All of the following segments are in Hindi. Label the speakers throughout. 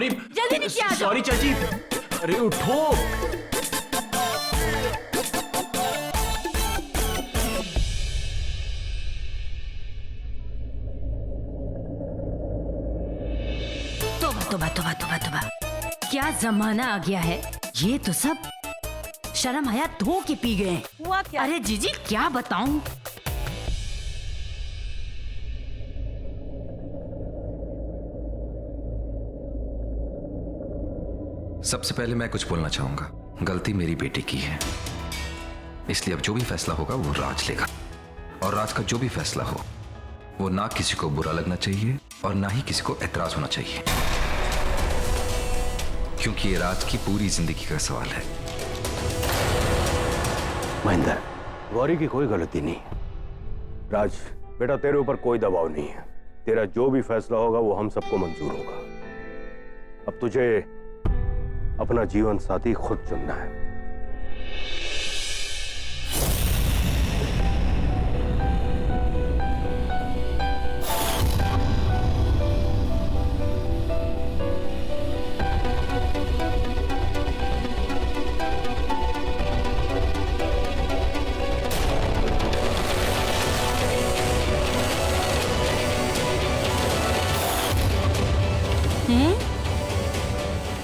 Speaker 1: सॉरी
Speaker 2: जल्दी नीचे आ जाओ।
Speaker 1: सॉरी चाची। अरे उठो।
Speaker 2: तोबा तोबा तोबा तोबा, क्या जमाना आ गया है। ये तो सब शर्म हया धो के पी गए।
Speaker 3: हुआ क्या?
Speaker 2: अरे जीजी क्या बताऊं।
Speaker 4: सबसे पहले मैं कुछ बोलना चाहूंगा। गलती मेरी बेटी की है, इसलिए अब जो भी फैसला होगा वो राज लेगा। और राज का जो भी फैसला हो वो ना किसी को बुरा लगना चाहिए और ना ही किसी को एतराज होना चाहिए, क्योंकि ये राज की पूरी जिंदगी का सवाल है।
Speaker 5: महेंद्र, गौरी की कोई गलती नहीं। राज बेटा, तेरे ऊपर कोई दबाव नहीं है। तेरा जो भी फैसला होगा वो हम सबको मंजूर होगा। अब तुझे अपना जीवन साथी खुद चुनना है।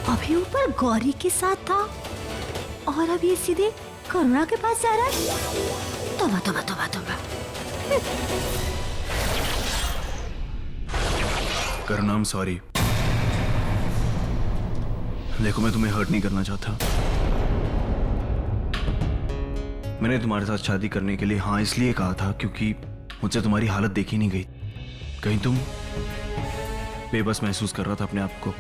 Speaker 2: अभी ऊपर गौरी के साथ था और अब ये सीधे करुणा के पास जा रहा है। तोबा तोबा तोबा तोबा।
Speaker 1: करुणा, सॉरी। देखो, मैं तुम्हें हर्ट नहीं करना चाहता। मैंने तुम्हारे साथ शादी करने के लिए हाँ इसलिए कहा था क्योंकि मुझसे तुम्हारी हालत देखी नहीं गई। कहीं तुम बेबस महसूस कर रहा था अपने आप को।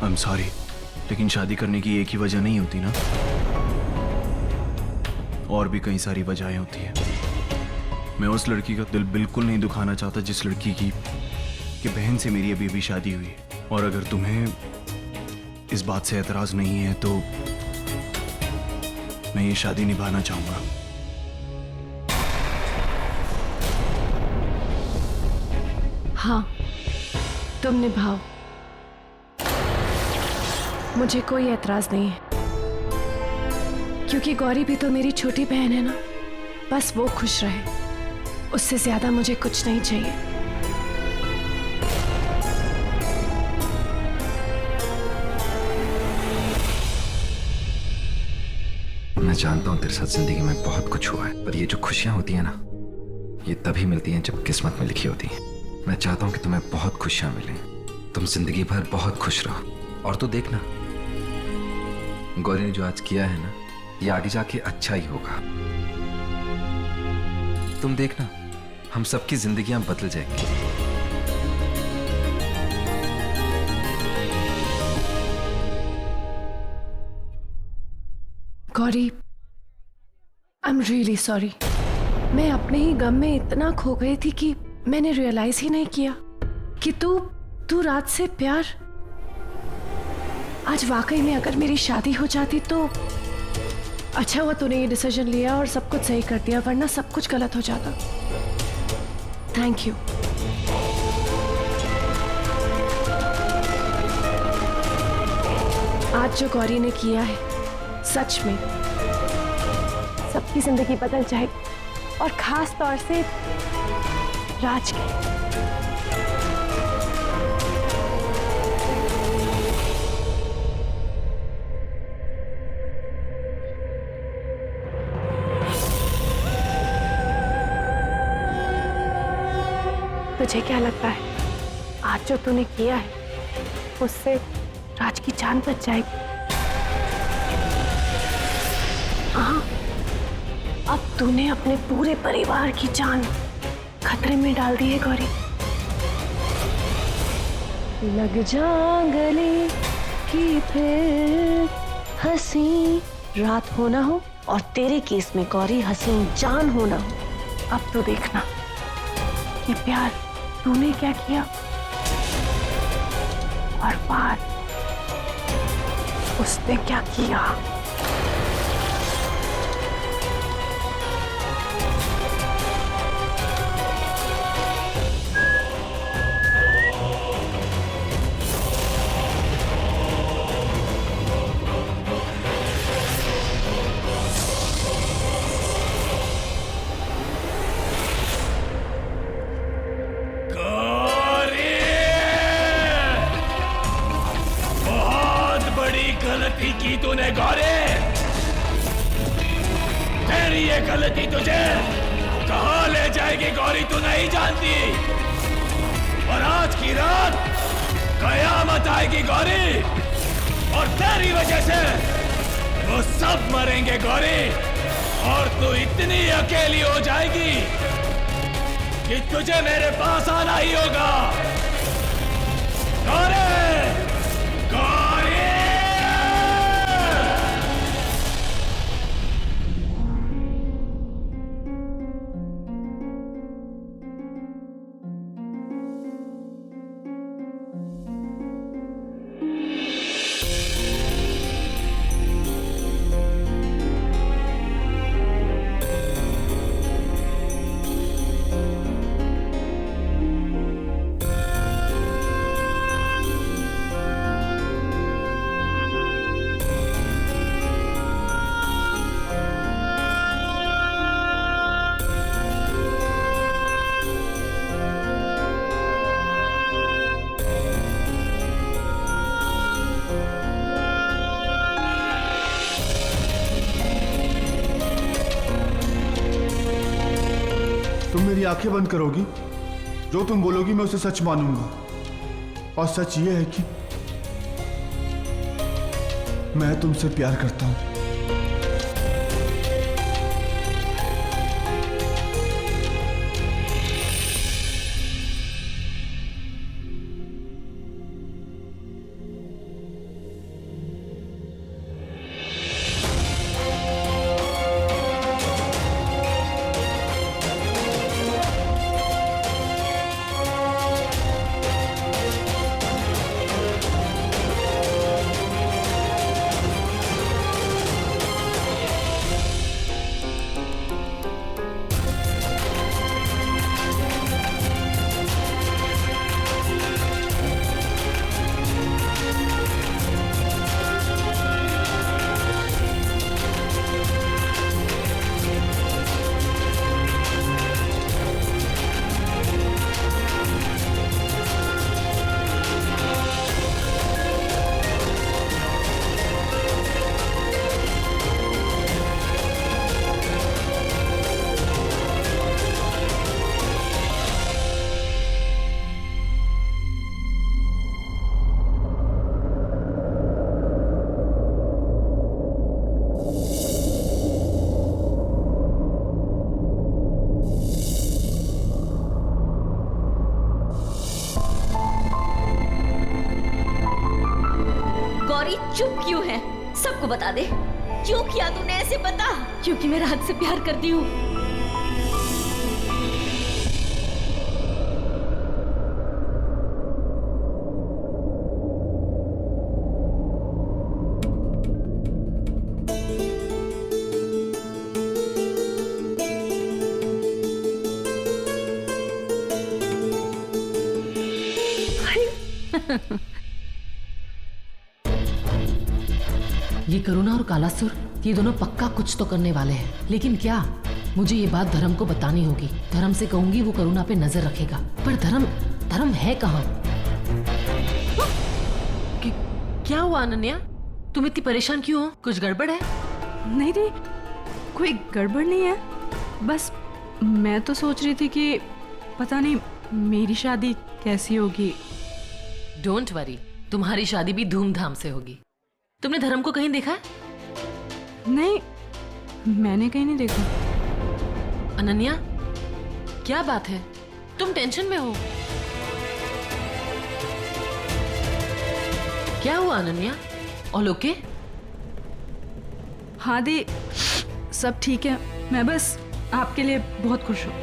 Speaker 1: आई एम सॉरी, लेकिन शादी करने की एक ही वजह नहीं होती ना, और भी कई सारी वजहें होती हैं। मैं उस लड़की का दिल बिल्कुल नहीं दुखाना चाहता जिस लड़की की कि बहन से मेरी अभी अभी शादी हुई है। और अगर तुम्हें इस बात से एतराज नहीं है तो मैं ये शादी निभाना चाहूंगा।
Speaker 3: हाँ, तुम निभाओ, मुझे कोई एतराज नहीं है, क्योंकि गौरी भी तो मेरी छोटी बहन है ना। बस वो खुश रहे, उससे ज्यादा मुझे कुछ नहीं चाहिए।
Speaker 4: मैं जानता हूं तेरे साथ जिंदगी में बहुत कुछ हुआ है, पर ये जो खुशियां होती हैं ना, ये तभी मिलती हैं जब किस्मत में लिखी होती हैं। मैं चाहता हूं कि तुम्हें बहुत खुशियां मिलें, तुम जिंदगी भर बहुत खुश रहो। और तो देखना, गौरी ने जो आज किया है ना, ये आगे जाके अच्छा ही होगा। तुम देखना, हम सबकी जिंदगियां बदल जाएंगी।
Speaker 3: Gauri, I am really sorry. मैं अपने ही गम में इतना खो गई थी कि मैंने रियलाइज ही नहीं किया कि तू रात से प्यार। आज वाकई में अगर मेरी शादी हो जाती तो अच्छा हुआ तूने ये डिसीजन लिया और सब कुछ सही कर दिया, वरना सब कुछ गलत हो जाता। Thank you. आज जो गौरी ने किया है, सच में सबकी जिंदगी बदल जाएगी, और खास तौर से राज की। तुझे क्या लगता है, आज जो तूने किया है उससे राज की जान बच जाएगी? हाँ, अब तूने अपने पूरे परिवार की जान खतरे में डाल दी है गौरी। लग जा गले की फिर हंसी रात हो ना हो, और तेरे केस में गौरी हसीन जान हो ना हो। अब तो देखना कि प्यार तूने क्या किया और पार उसने क्या किया।
Speaker 6: गलती की तूने गौरी, तेरी ये गलती तुझे कहां ले जाएगी गौरी तू नहीं जानती। और आज की रात कयामत आएगी गौरी, और तेरी वजह से वो सब मरेंगे गौरी, और तू इतनी अकेली हो जाएगी कि तुझे मेरे पास आना ही होगा। गौरी, गौरी!
Speaker 7: तुम मेरी आंखें बंद करोगी, जो तुम बोलोगी मैं उसे सच मानूंगा। और सच ये है कि मैं तुमसे प्यार करता हूं।
Speaker 2: चुप क्यों है? सबको बता दे, क्यों किया तूने ऐसे? बता। क्योंकि मैं राज से प्यार करती हूँ।
Speaker 8: ये करुणा और कालासुर, ये दोनों पक्का कुछ तो करने वाले हैं। लेकिन क्या? मुझे ये बात धर्म को बतानी होगी। धर्म से कहूंगी, वो करुणा पे नजर रखेगा। पर धर्म है कहाँ? क्या हुआ अनन्या? तुम इतनी परेशान क्यों हो? कुछ गड़बड़ है?
Speaker 3: नहीं नहीं, कोई गड़बड़ नहीं है। बस मैं तो सोच रही थी कि पता नहीं मेरी शादी कैसी होगी।
Speaker 8: डोंट वरी, तुम्हारी शादी भी धूमधाम से होगी। तुमने धर्म को कहीं देखा है?
Speaker 3: नहीं, मैंने कहीं नहीं देखा।
Speaker 8: अनन्या, क्या बात है? तुम टेंशन में हो? क्या हुआ अनन्या? All okay?
Speaker 3: हाँ दी, सब ठीक है। मैं बस आपके लिए बहुत खुश हूँ।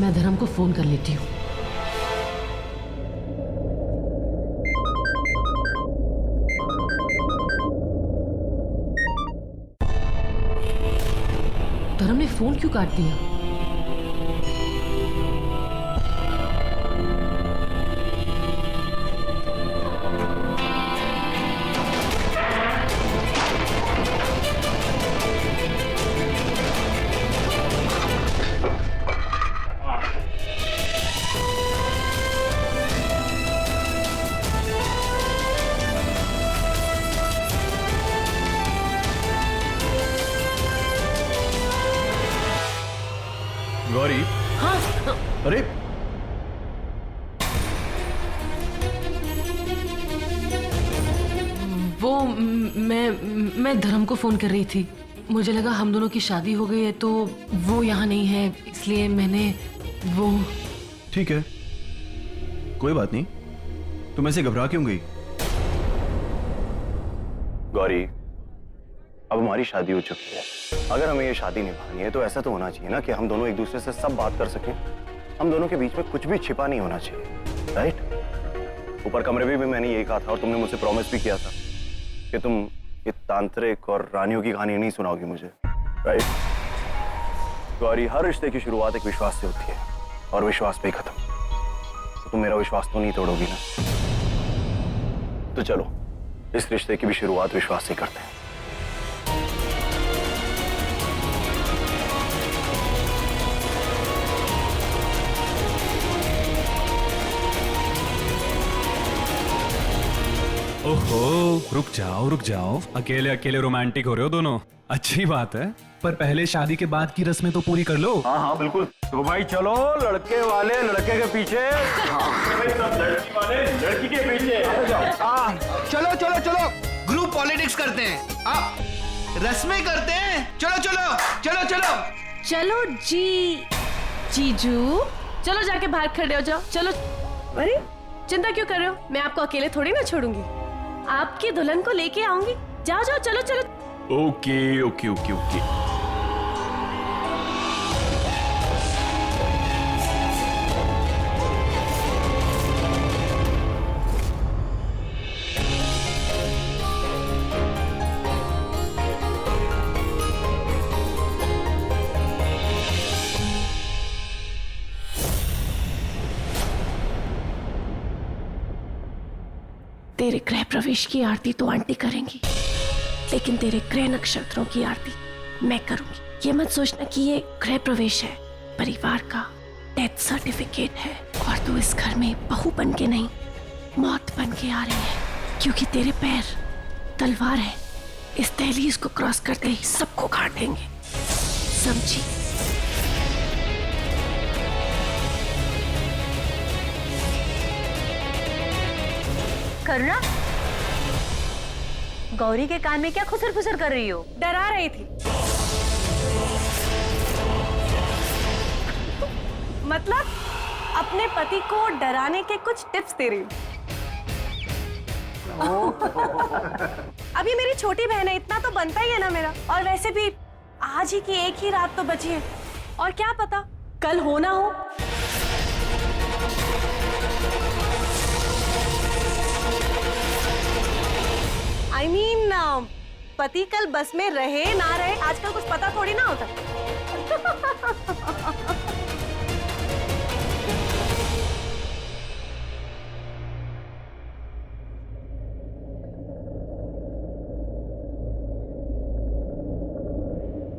Speaker 8: मैं धर्म को फोन कर लेती हूँ। धर्म ने फोन क्यों काट दिया?
Speaker 1: गौरी।
Speaker 8: हाँ
Speaker 1: अरे
Speaker 8: वो मैं धर्म को फोन कर रही थी। मुझे लगा हम दोनों की शादी हो गई है तो वो यहाँ नहीं है, इसलिए मैंने वो।
Speaker 1: ठीक है, कोई बात नहीं। तुम ऐसे घबरा क्यों गई? गौरी, अब हमारी शादी हो चुकी है। अगर हमें ये शादी निभानी है तो ऐसा तो होना चाहिए ना कि हम दोनों एक दूसरे से सब बात कर सकें। हम दोनों के बीच में कुछ भी छिपा नहीं होना चाहिए, राइट? ऊपर कमरे में भी मैंने यही कहा था और तुमने मुझसे प्रॉमिस भी किया था कि तुम ये तांत्रिक और रानियों की कहानी नहीं सुनाओगी मुझे, राइट? गौरी, हर रिश्ते की शुरुआत एक विश्वास से होती है और विश्वास पे ही खत्म। तो तुम मेरा विश्वास तो नहीं तोड़ोगी ना? तो चलो इस रिश्ते की भी शुरुआत विश्वास से करते हैं।
Speaker 9: ओहो, रुक जाओ। अकेले अकेले रोमांटिक हो रहे हो दोनों, अच्छी बात है, पर पहले शादी के बाद की रस्में तो पूरी कर लो।
Speaker 5: हाँ हाँ बिल्कुल। तो भाई चलो, लड़के वाले लड़के के पीछे, लड़की वाले लड़की के पीछे।
Speaker 10: चलो चलो चलो, ग्रुप पॉलिटिक्स करते हैं, आप रस्में करते हैं। चलो चलो चलो चलो
Speaker 3: चलो जी जीजू, चलो जाके बाहर खड़े हो जाओ। चलो। अरे चिंता क्यों कर रहे हो, मैं आपको अकेले थोड़ी ना छोड़ूंगी, आपकी दुल्हन को लेके आऊंगी। जाओ जाओ, चलो चलो।
Speaker 1: Okay okay okay okay.
Speaker 3: तेरे गृह प्रवेश की आरती तो आंटी करेंगी, लेकिन तेरे गृह नक्षत्रों की आरती मैं करूंगी। ये मत सोचना कि ये गृह प्रवेश है, परिवार का डेथ सर्टिफिकेट है, और तू इस घर में बहू बन के नहीं, मौत बन के आ रही है, क्योंकि तेरे पैर तलवार है। इस दहलीज को क्रॉस करते ही सबको काट देंगे, समझी?
Speaker 2: करुणा, गौरी के कान में क्या खुसर फुसर कर रही हो?
Speaker 3: डरा रही थी। मतलब अपने पति को डराने के कुछ टिप्स दे रही हूँ। अभी मेरी छोटी बहन है, इतना तो बनता ही है ना मेरा। और वैसे भी आज ही की एक ही रात तो बची है, और क्या पता कल हो ना हो। I mean, पति कल बस में रहे ना रहे, आजकल कुछ पता थोड़ी ना होता।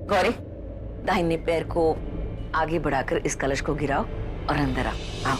Speaker 11: गौरी, दाहिने पैर को आगे बढ़ाकर इस कलश को गिराओ और अंदर आओ।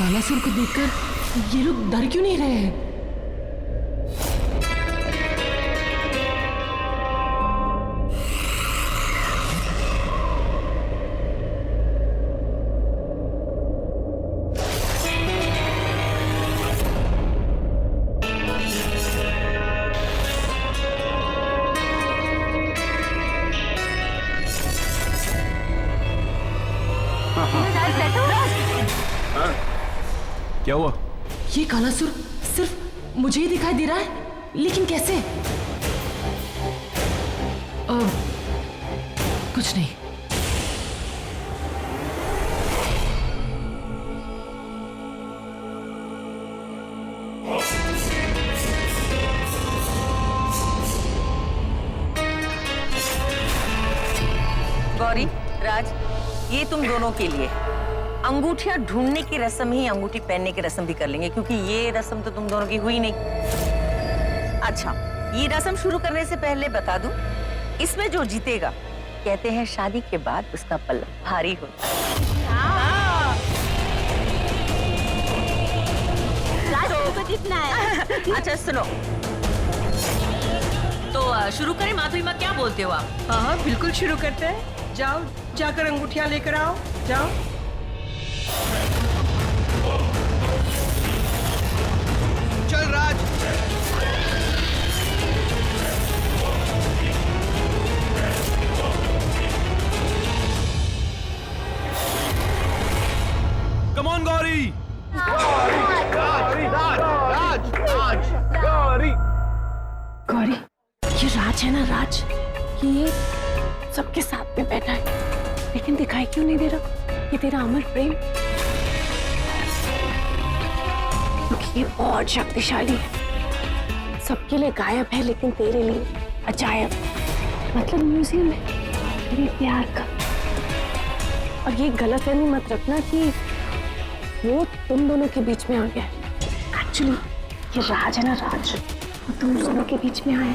Speaker 8: कालासुर को देखकर ये लोग डर क्यों नहीं रहे हैं?
Speaker 1: क्या हुआ?
Speaker 8: ये कालासुर सिर्फ मुझे ही दिखाई दे रहा है, लेकिन कैसे? कुछ नहीं।
Speaker 11: गौरी, राज, ये तुम दोनों के लिए अंगूठियां ढूंढने की रस्म ही अंगूठी पहनने की रस्म भी कर लेंगे, क्योंकि ये रस्म तो तुम दोनों की हुई नहीं। अच्छा, ये रस्म शुरू करने से पहले बता दूं, इसमें जो जीतेगा कहते हैं शादी के बाद उसका पल्ला भारी होता है।
Speaker 2: राज जीतना है।
Speaker 11: अच्छा सुनो, तो शुरू करें? माधुरी माँ, क्या बोलते हो आप?
Speaker 12: हाँ, बिल्कुल शुरू करते हैं। जाओ, जाकर अंगूठियां लेकर आओ, जाओ।
Speaker 10: चल राज।
Speaker 9: Come on Gauri.
Speaker 3: गौरी, ये राज है ना, राज, ये सबके साथ में बैठा है, लेकिन दिखाई क्यों नहीं दे रहा? ये तेरा अमर प्रेम, क्योंकि ये बहुत शक्तिशाली है। सबके लिए गायब है, लेकिन तेरे लिए अजायब, मतलब म्यूजियम है तेरे प्यार का। और ये गलतफहमी मत रखना कि वो तुम दोनों के बीच में आ गया है। एक्चुअली ये राज है ना, राज, वो तुम दोनों के बीच में आया है।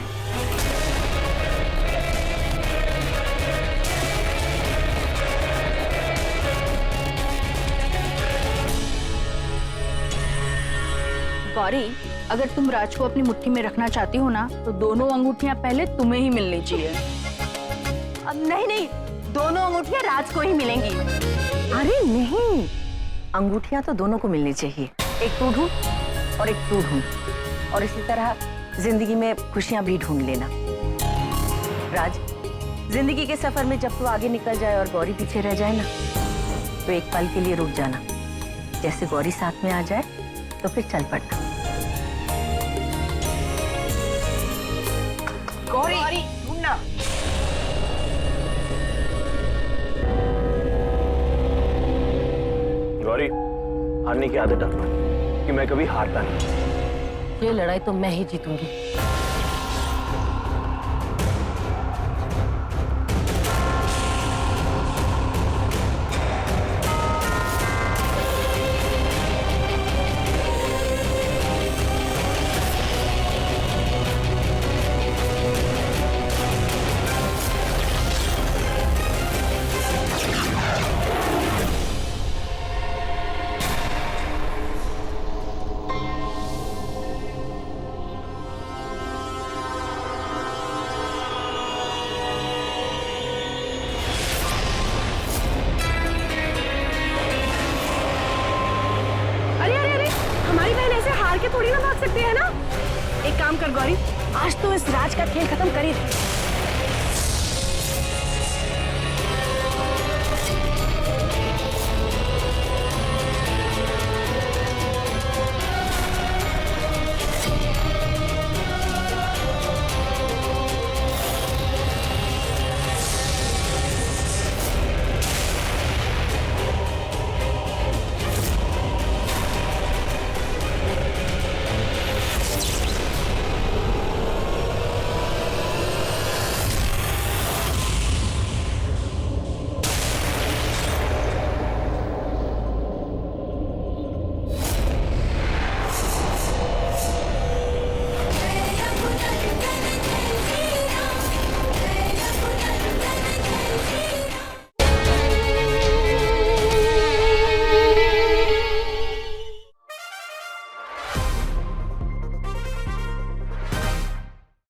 Speaker 13: गौरी, अगर तुम राज को अपनी मुट्ठी में रखना चाहती हो ना, तो दोनों अंगूठियां पहले तुम्हें ही मिलनी चाहिए।
Speaker 11: अब नहीं, दोनों अंगूठियां राज को ही मिलेंगी।
Speaker 3: अरे नहीं,
Speaker 11: अंगूठियां तो दोनों को मिलनी चाहिए, एक तू ढूंढ और एक तू ढूंढ, और इसी तरह जिंदगी में खुशियां भी ढूंढ लेना। राज, जिंदगी के सफर में जब तू आगे निकल जाए और गौरी पीछे रह जाए ना, तो एक पल के लिए रुक जाना। जैसे गौरी साथ में आ जाए तो फिर चल पड़ना।
Speaker 12: गौरी, ढूंढना।
Speaker 5: गौरी, हारने की आदत रखना कि मैं कभी हारता नहीं।
Speaker 8: ये लड़ाई तो मैं ही जीतूंगी।
Speaker 3: थोड़ी ना भाग सकते हैं ना। एक काम कर गौरी, आज तो इस राज का खेल खत्म कर ही दे।